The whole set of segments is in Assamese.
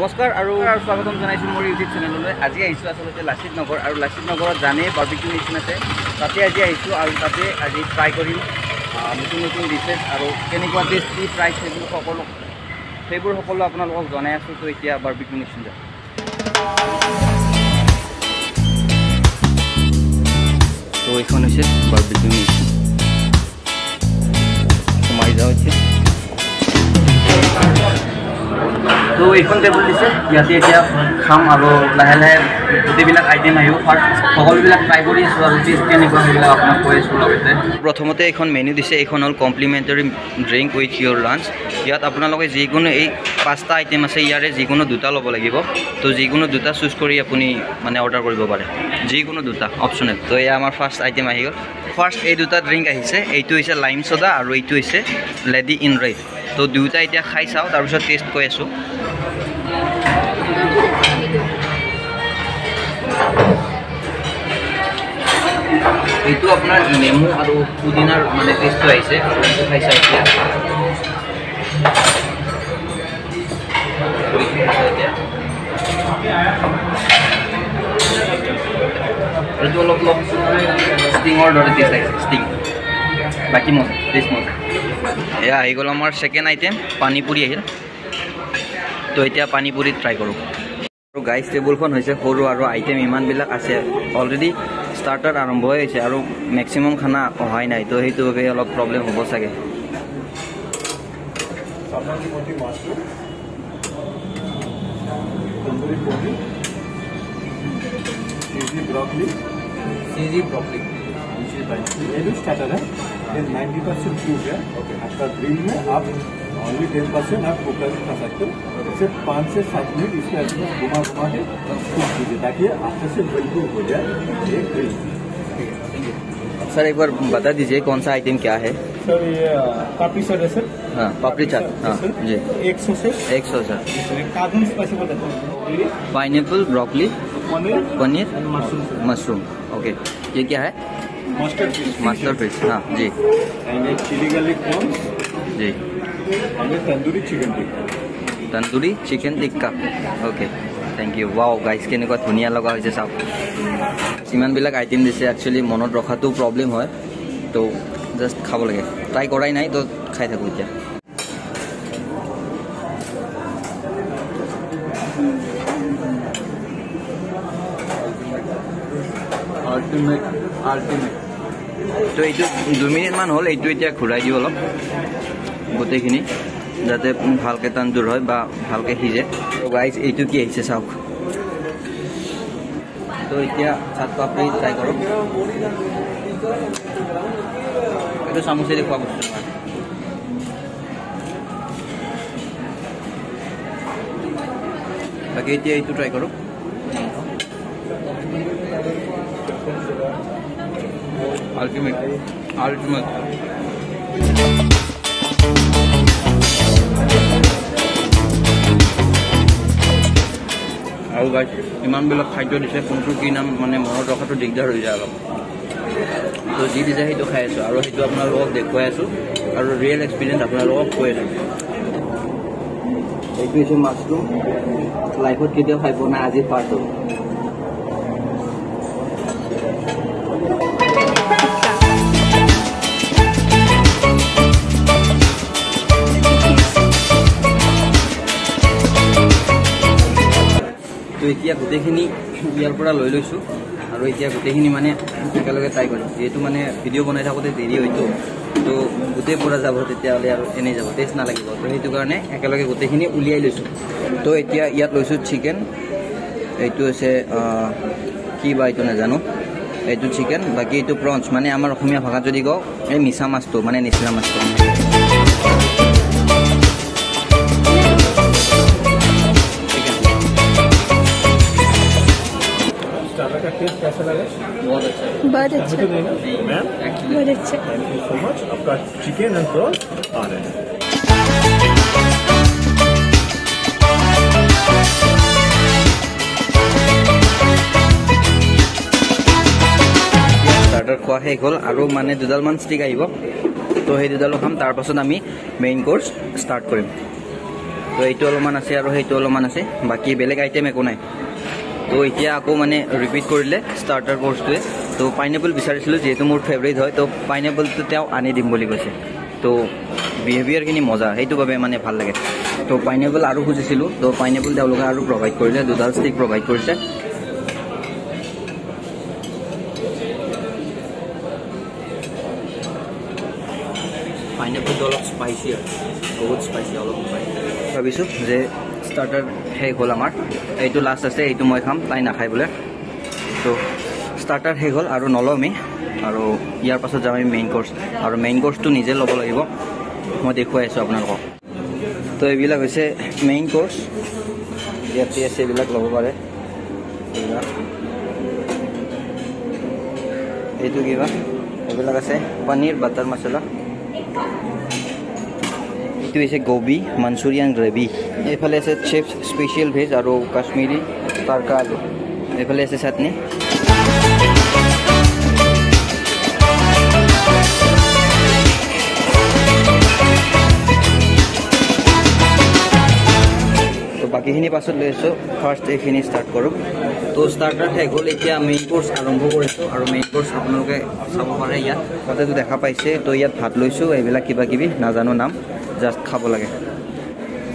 নমস্কাৰ আৰু স্বাগতম জনাইছোঁ মোৰ ইউটিউব চেনেললৈ। আজি আহিছোঁ আচলতে লাচিত নগৰ, আৰু লাচিত নগৰত জানেই বাৰ্বিকিউ নেশ্যন আছে, তাতে আজি আহিছোঁ আৰু তাতে আজি ট্ৰাই কৰিম নতুন নতুন ডিছেছ আৰু কেনেকুৱা টেষ্ট কি প্ৰাইচ সেইবোৰ সকলো আপোনালোকক জনাই আছোঁ। তো এতিয়া বাৰ্বিকিউ নেশ্যন যাম। তো এইখন হৈছে বাৰ্বিকিউ নেশ্যন, সোমাই যাওঁ এতিয়া। তো এইখন টেবুল দিছে, ইয়াতে এতিয়া খাম আৰু লাহে লাহে গোটেইবিলাক আইটেম আহিব। ফাৰ্ষ্ট সকলোবিলাক ট্ৰাই কৰি আছোঁ আৰু টেষ্ট কেনেকুৱা সেইবিলাক আপোনাক কৈ আছোঁ লগতে। প্ৰথমতে এইখন মেনু দিছে, এইখন হ'ল complimentary drink with your lunch. ইয়াত আপোনালোকে যিকোনো এই 5টা আইটেম আছে, ইয়াৰে যিকোনো 2টা ল'ব লাগিব। তো যিকোনো 2টা চুজ কৰি আপুনি মানে অৰ্ডাৰ কৰিব পাৰে, যিকোনো 2টা অপশ্যনেল। তো এয়া আমাৰ ফাৰ্ষ্ট আইটেম আহি গ'ল। ফাৰ্ষ্ট এই 2টা ড্ৰিংক আহিছে, এইটো হৈছে লাইম ছ'ডা আৰু এইটো হৈছে লেডি ইন ৰেড। তো দুয়োটা এতিয়া খাই চাওঁ, তাৰপিছত টেষ্ট কৈ আছোঁ। এইটো আপোনাৰ নেমু আৰু পুদিনাৰ মানে টেষ্টটো আহিছে, সেইটো খাই চাওঁ এতিয়া। এইটো অলপ ষ্টিঙৰ দৰে টেষ্ট আহিছে, ষ্টিং। বাকী মজা, টেষ্ট মজা। এয়া আহি গ'ল আমাৰ ছেকেণ্ড আইটেম, পানীপুৰি আহিল। তো এতিয়া পানীপুৰি ট্ৰাই কৰোঁ। আৰু গাইজ টেবুলখন হৈছে সৰু আৰু আইটেম ইমানবিলাক আছে, অলৰেডি ষ্টাৰ্টাৰ আৰম্ভ হৈ হৈছে আৰু মেক্সিমাম খানা অহাই নাই। তো সেইটো বাবে অলপ প্ৰব্লেম হ'ব চাগে। चीज़ी ब्रोकली ये भी स्टार्टर है, ये 90% कुक है। आपका ग्रिल में आप ओनली 10% आप कुकर खा सकते हो। सिर्फ 5 से 7 मिनट इसके अंदर घुमा घुमा के कुक कीजिए ताकि आफ्टर से बिल्कुल हो जाए ये ग्रिल। सर एक बार बता दीजिए कौन सा आइटम क्या है? सर ये पापड़ी चाट है सर। हाँ पापड़ी चाट, हाँ जी 100 से 100 सर। कार्बन स्पाइसी बताता हूँ, pineapple, broccoli, paneer mushroom. Okay, ये क्या है? मस्टर्ड फिश, हाँ जी। चिली गार्लिक प्रॉन्स जी। Tandoori chicken tikka, tandoori chicken tikka. Okay thank you. Wow guys केनेকুৱা ধুনীয়া লগা হৈছে চাওক। ইমানবিলাক আইটেম দিছে, একচুৱেলি মনত ৰখাটো প্ৰব্লেম হয়, তো জাষ্ট খাব লাগে। ট্ৰাই কৰাই নাই, তো খাই থাকোঁ এতিয়া। তো এইটো 2 মিনিটমান হ'ল, এইটো এতিয়া ঘূৰাই দিওঁ অলপ গোটেইখিনি, যাতে ভালকৈ তান্দুৰ হয় বা ভালকৈ সিজে। তো গাইজ এইটো কি আহিছে চাওক। তো এতিয়া চাট পাপৰি ট্ৰাই কৰোঁ। এইটো চামুচেদি খোৱা বস্তু নহয়। বাকী এতিয়া এইটো ট্ৰাই কৰোঁ। Ultimate ultimate. আৰু গাইজ ইমানবিলাক খাদ্য দিছে, কোনটো কি নাম মানে মনত ৰখাটো দিগদাৰ হৈ যায় অলপ। তো যি দিছে সেইটো খাই আছোঁ আৰু সেইটো আপোনালোকক দেখুৱাই আছোঁ আৰু ৰিয়েল এক্সপিৰিয়েঞ্চ আপোনালোকক কৈ আছোঁ। এইটো হৈছে মাছৰুম, লাইফত কেতিয়াও খাই পোৱা নাই, আজি ফাৰ্ষ্ট হ'ল। তো এতিয়া গোটেইখিনি ইয়াৰ পৰা লৈ লৈছোঁ আৰু এতিয়া গোটেইখিনি মানে একেলগে ট্ৰাই কৰিম। যিহেতু মানে ভিডিঅ' বনাই থাকোঁতে দেৰি হয়তো, তো গোটেই পৰা যাব তেতিয়াহ'লে আৰু এনেই যাব, টেষ্ট নালাগিব। তো সেইটো কাৰণে একেলগে গোটেইখিনি উলিয়াই লৈছোঁ। তো এতিয়া ইয়াত লৈছোঁ চিকেন, এইটো হৈছে কি বা এইটো নাজানো, এইটো চিকেন। বাকী এইটো প্ৰঞ্চ, মানে আমাৰ অসমীয়া ভাষাত যদি কওঁ এই মিছা মাছটো, মানে নিচলা মাছটো। का टेस्ट कैसा लगा? बहुत अच्छा, बहुत अच्छा मैम, बहुत अच्छा। Thank you so much. आपका चिकन एंड प्रॉन्स आ रहे हैं। স্টার্টার খোৱা শেষ হ'ল আৰু মানে 2ডালমান ষ্টিক আহিব, তো সেই 2ডালো খাম। তাৰ পাছত আমি মেইন কোৰ্স ষ্টাৰ্ট কৰিম। তো এইটো অলপমান আছে আৰু সেইটো অলপমান আছে, বাকী বেলেগ আইটেম একো নাই। তো এতিয়া আকৌ মানে ৰিপিট কৰিলে ষ্টাৰ্টাৰ কোৰ্চটোৱে। তো পাইনএপল বিচাৰিছিলোঁ, যিহেতু মোৰ ফেভৰেট হয়, তো পাইনএপলটো তেওঁ আনি দিম বুলি কৈছে। তো বিহেভিয়াৰখিনি মজা, সেইটো বাবে মানে ভাল লাগে। তো পাইনএপল আৰু খুজিছিলোঁ, তো পাইনএপল তেওঁলোকে আৰু প্ৰভাইড কৰিলে, 2ডাল ষ্টিক প্ৰভাইড কৰিছে। পাইনএপলটো অলপ স্পাইচি হয়, বহুত স্পাইচি, অলপ স্পাইচি। ভাবিছোঁ যে ষ্টাৰ্টাৰ শেষ হ'ল আমাৰ, এইটো লাষ্ট আছে, এইটো মই খাম, তাই নাখায় বোলে। তো ষ্টাৰ্টাৰ শেষ হ'ল আৰু নলওঁ আমি, আৰু ইয়াৰ পাছত যাম আমি মেইন কোৰ্চ, আৰু মেইন কোৰ্চটো নিজে ল'ব লাগিব, মই দেখুৱাই আছোঁ আপোনালোকক। তো এইবিলাক হৈছে মেইন কোৰ্চ, ইয়াতে আছে, এইবিলাক ল'ব পাৰে। এইটো কিবা এইবিলাক আছে, পনীৰ বাটাৰ মছলা, এইটো হৈছে গোবি মাঞ্চুৰিয়ান গ্ৰেভি, এইফালে আছে চিপছ স্পেচিয়েল ভেজ আৰু কাশ্মীৰী তাৰকা আলু, এইফালে আছে চাটনি। তো বাকীখিনি পাছত লৈ আছোঁ, ফাৰ্ষ্ট এইখিনি ষ্টাৰ্ট কৰোঁ। তো ষ্টাৰ্টাৰ শেষ হ'ল, এতিয়া মেইন কোৰ্চ আৰম্ভ কৰিছোঁ, আৰু মেইন কোৰ্চ আপোনালোকে চাব পাৰে ইয়াত, তাতেতো দেখা পাইছে। তো ইয়াত ভাত লৈছোঁ, এইবিলাক কিবা কিবি নাজানো নাম, জাষ্ট খাব লাগে।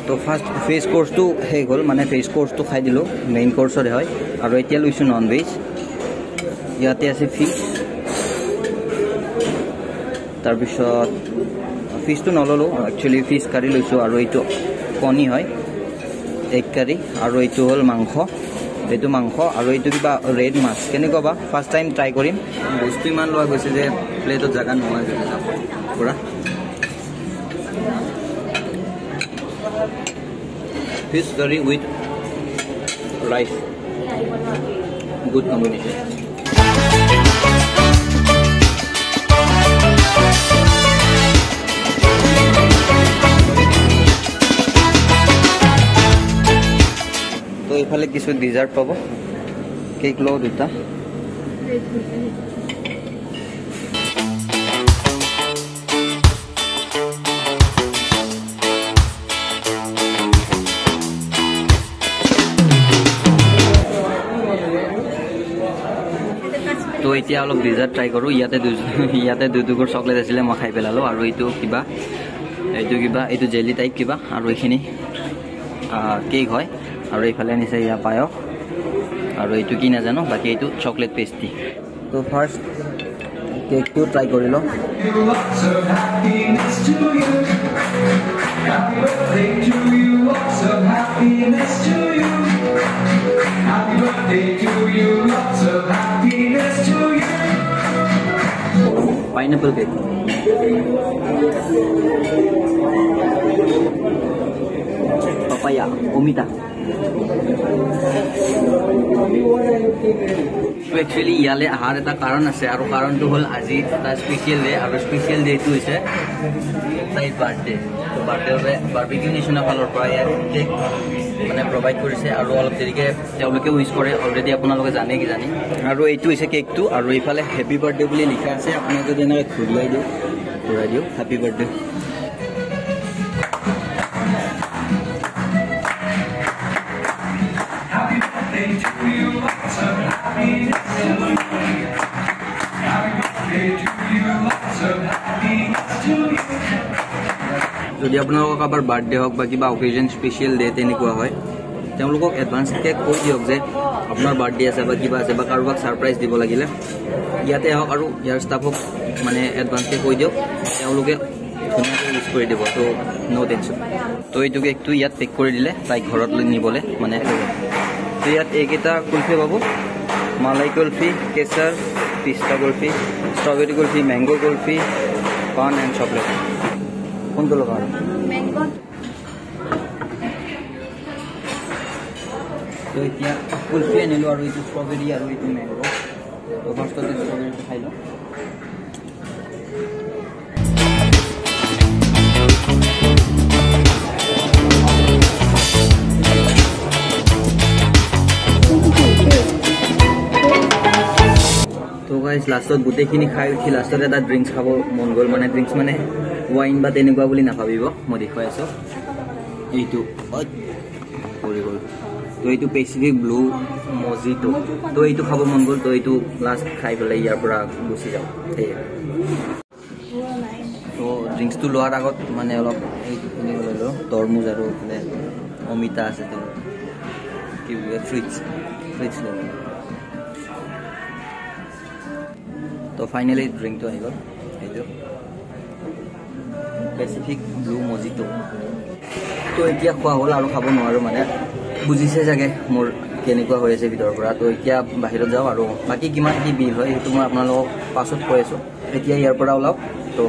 তো ফাৰ্ষ্ট ভেজ কোৰ্চটো শেষ হ'ল, মানে ভেজ কোৰ্চটো খাই দিলোঁ, মেইন কোৰ্চৰে হয়। আৰু এতিয়া লৈছোঁ নন ভেজ, ইয়াতে আছে ফিছ, তাৰপিছত ফিছটো নল'লোঁ, একচুৱেলি ফিছ কাৰী লৈছোঁ, আৰু এইটো কণী হয়, এগ কাৰী, আৰু এইটো হ'ল মাংস, এইটো মাংস, আৰু এইটো কিবা ৰেড মাছ, কেনেকুৱা বা, ফাৰ্ষ্ট টাইম ট্ৰাই কৰিম। বস্তু ইমান লোৱা গৈছে যে প্লেটত জেগা নোহোৱা হৈছে পূৰা। Fish curry with rice, good combination. তো এইফালে কিছু ডিজাৰ্ট পাব, কেক লওঁ 2টা। তো এতিয়া অলপ ডিজাৰ্ট ট্ৰাই কৰোঁ। ইয়াতে দুটুকুৰ চকলেট আছিলে, মই খাই পেলালোঁ। আৰু এইটো জেলি টাইপ কিবা, আৰু এইখিনি কেক হয়। আৰু এইফালে আনিছে ইয়াৰ পায়স, আৰু এইটো কি নাজানো, বাকী এইটো চকলেট পেষ্ট্ৰি। তো ফাৰ্ষ্ট কেকটো ট্ৰাই কৰি লওঁ। পাইনএপল কেক, পাপায়া, অমিতা। তো একচুৱেলি ইয়ালৈ অহাৰ এটা কাৰণ আছে, আৰু কাৰণটো হ'ল আজি এটা স্পেচিয়েল ডে, আৰু স্পেচিয়েল ডেটো হৈছে তাইৰ বাৰ্থডে। তো বাৰ্থডেৰ বাবে বাৰ্বিকিউ নেশ্যনৰ ফালৰ পৰা ইয়াত কেক মানে প্ৰভাইড কৰিছে, আৰু অলপ দেৰিকৈ তেওঁলোকে উইচ কৰে, অলৰেডি আপোনালোকে জানে কিজানি। আৰু এইটো হৈছে কেকটো, আৰু এইফালে হেপী বাৰ্থডে বুলি লিখা আছে, আপোনাক যদি এনেকৈ ঘূৰাই দিওঁ হেপী বাৰ্থডে। যদি আপোনালোকৰ কাৰোবাৰ বাৰ্থডে হওক বা কিবা অকেজন স্পেচিয়েল ডে তেনেকুৱা হয়, তেওঁলোকক এডভান্সকৈ কৈ দিয়ক যে আপোনাৰ বাৰ্থডে আছে বা কিবা আছে, বা কাৰোবাক ছাৰপ্ৰাইজ দিব লাগিলে ইয়াতে আহক, আৰু ইয়াৰ ষ্টাফক মানে এডভান্সকৈ কৈ দিয়ক, তেওঁলোকে ধুনীয়াকৈ ইউজ কৰি দিব। তো ন' টেনশ্যন। তো এইটো কেকটো ইয়াত পেক কৰি দিলে তাইক ঘৰত নিবলৈ মানে। তো ইয়াত এইকেইটা কুলফি পাব, malai kulfi, kesar, pista kulfi, strawberry kulfi, mango kulfi, paan and chocolate. কোনটো লগা আৰু তো এতিয়া কুলফি আনিলোঁ, আৰু এইটো ষ্ট্ৰবেৰী, আৰু এইটো মেংগো। তো ফাৰ্ষ্টতে ষ্ট্ৰবেৰীটো খাই লওঁ। তো গাইজ লাষ্টত গোটেইখিনি খাই উঠি লাষ্টত এটা ড্ৰিংকছ খাব মন গ'ল, মানে ড্ৰিংকছ মানে ৱাইন বা তেনেকুৱা বুলি নাভাবিব, মই দেখুৱাই আছোঁ। এইটো পৰি গ'ল তো এইটো পেচিফিক ব্লু মজিটো তো এইটো খাব মন গ'ল তো এইটো লাষ্ট খাই পেলাই ইয়াৰ পৰা গুচি যাওঁ সেয়ে তো ড্ৰিংকছটো লোৱাৰ আগত মানে অলপ এইটো কিনিব ল'লোঁ তৰমুজ আৰু মানে অমিতা আছে তো কি বুলি ফ্ৰিজ ল'লোঁ তো ফাইনেলি ড্ৰিংকটো আহি গ'ল এইটো পেচিফিক ব্লু মজিটো তো এতিয়া খোৱা হ'ল আৰু খাব নোৱাৰোঁ মানে বুজিছে চাগে মোৰ কেনেকুৱা হৈ আছে ভিতৰৰ পৰা তো এতিয়া বাহিৰত যাওঁ আৰু বাকী কিমান কি বিল হয় সেইটো মই আপোনালোকক পাছত কৈ আছোঁ এতিয়া ইয়াৰ পৰা ওলাওক তো